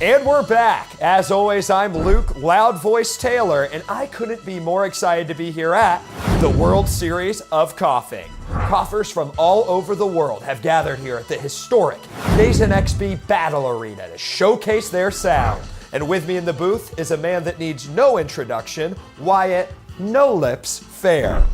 And we're back. As always, I'm Luke Loud Voice Taylor, and I couldn't be more excited to be here at the World Series of Coughing. Coughers from all over the world have gathered here at the historic Dazen XB Battle Arena to showcase their sound. And with me in the booth is a man that needs no introduction, Wyatt No Lips Fair.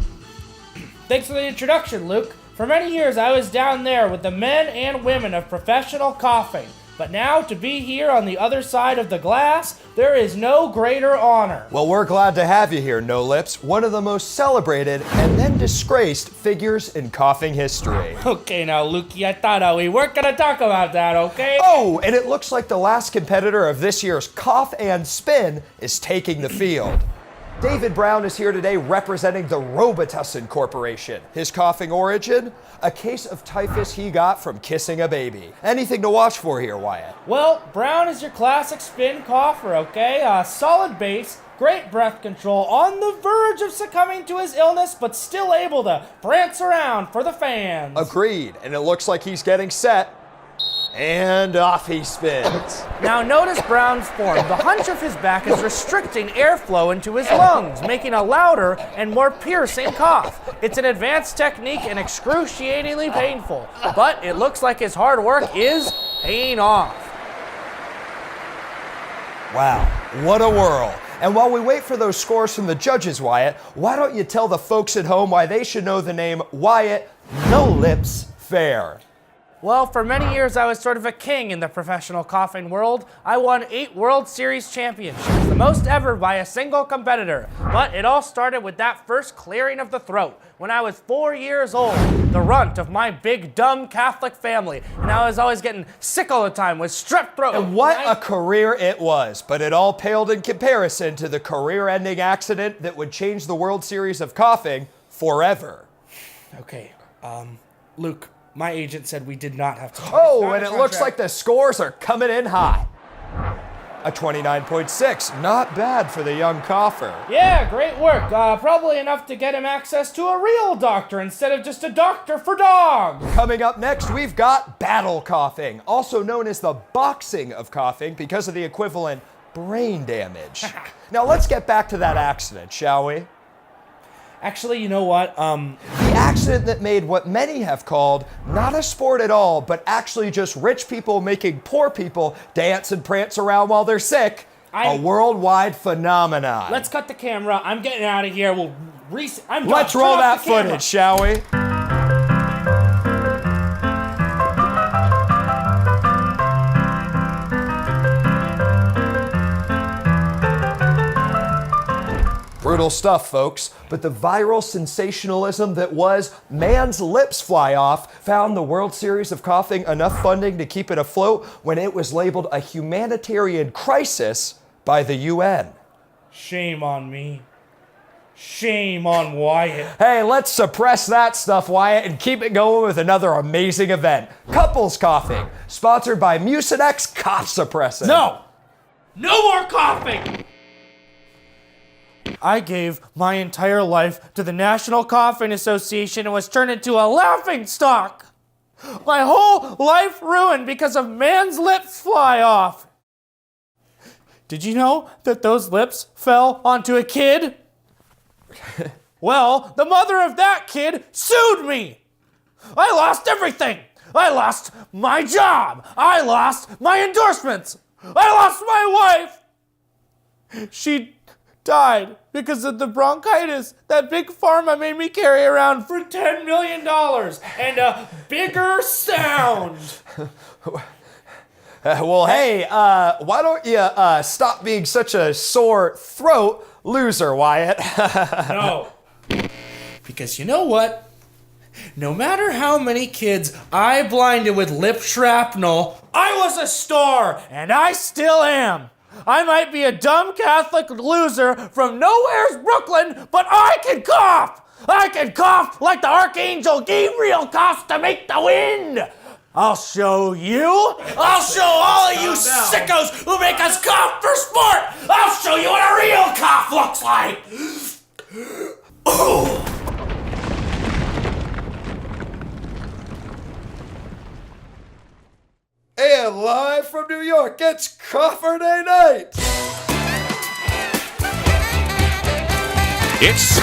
Thanks for the introduction, Luke. For many years, I was down there with the men and women of professional coughing. But now, to be here on the other side of the glass, there is no greater honor. Well, we're glad to have you here, No Lips, one of the most celebrated and then disgraced figures in coughing history. Okay, now, Lukey, I thought we weren't gonna talk about that, okay? Oh, and it looks like the last competitor of this year's Cough and Spin is taking the field. David Brown is here today representing the Robitussin Corporation. His coughing origin? A case of typhus he got from kissing a baby. Anything to watch for here, Wyatt? Well, Brown is your classic spin cougher, okay? Solid bass, great breath control, on the verge of succumbing to his illness, but still able to prance around for the fans. Agreed, and it looks like he's getting set. And off he spins. Now notice Brown's form. The hunch of his back is restricting airflow into his lungs, making a louder and more piercing cough. It's an advanced technique and excruciatingly painful, but it looks like his hard work is paying off. Wow, what a whirl. And while we wait for those scores from the judges, Wyatt, why don't you tell the folks at home why they should know the name Wyatt No Lips Fair? Well, for many years I was sort of a king in the professional coughing world. I won 8 World Series championships, the most ever by a single competitor. But it all started with that first clearing of the throat when I was 4 years old, the runt of my big dumb Catholic family. And I was always getting sick all the time with strep throat. And what a career it was, but it all paled in comparison to the career-ending accident that would change the World Series of Coughing forever. Okay, Luke. My agent said we did not have to talk. Oh, and it looks like the scores are coming in hot. A 29.6, not bad for the young cougher. Yeah, great work. Probably enough to get him access to a real doctor instead of just a doctor for dogs. Coming up next, we've got battle coughing, also known as the boxing of coughing because of the equivalent brain damage. Now let's get back to that accident, shall we? Actually, you know what? The accident that made what many have called not a sport at all, but actually just rich people making poor people dance and prance around while they're sick. A worldwide phenomenon. Let's cut the camera. I'm getting out of here. Let's roll that footage, shall we? Brutal stuff, folks, but the viral sensationalism that was man's lips fly off found the World Series of Coughing enough funding to keep it afloat when it was labeled a humanitarian crisis by the UN. Shame on me. Shame on Wyatt. Hey, let's suppress that stuff, Wyatt, and keep it going with another amazing event. Couples Coughing, sponsored by Mucinex Cough Suppressant. No! No more coughing! I gave my entire life to the National Coughing Association and was turned into a laughingstock. My whole life ruined because of man's lips fly off. Did you know that those lips fell onto a kid? Well, the mother of that kid sued me. I lost everything. I lost my job. I lost my endorsements. I lost my wife. She died because of the bronchitis that Big Pharma made me carry around for $10 million and a bigger sound. Well, hey, why don't you stop being such a sore throat loser, Wyatt? No, because you know what? No matter how many kids I blinded with lip shrapnel, I was a star, and I still am. I might be a dumb Catholic loser from nowhere's Brooklyn, but I can cough! I can cough like the Archangel Gabriel coughs to make the wind! I'll show you! I'll show all of you sickos who make us cough for sport! I'll show you what a real cough looks like! Oh! And live from New York, it's Coffer Day night! It's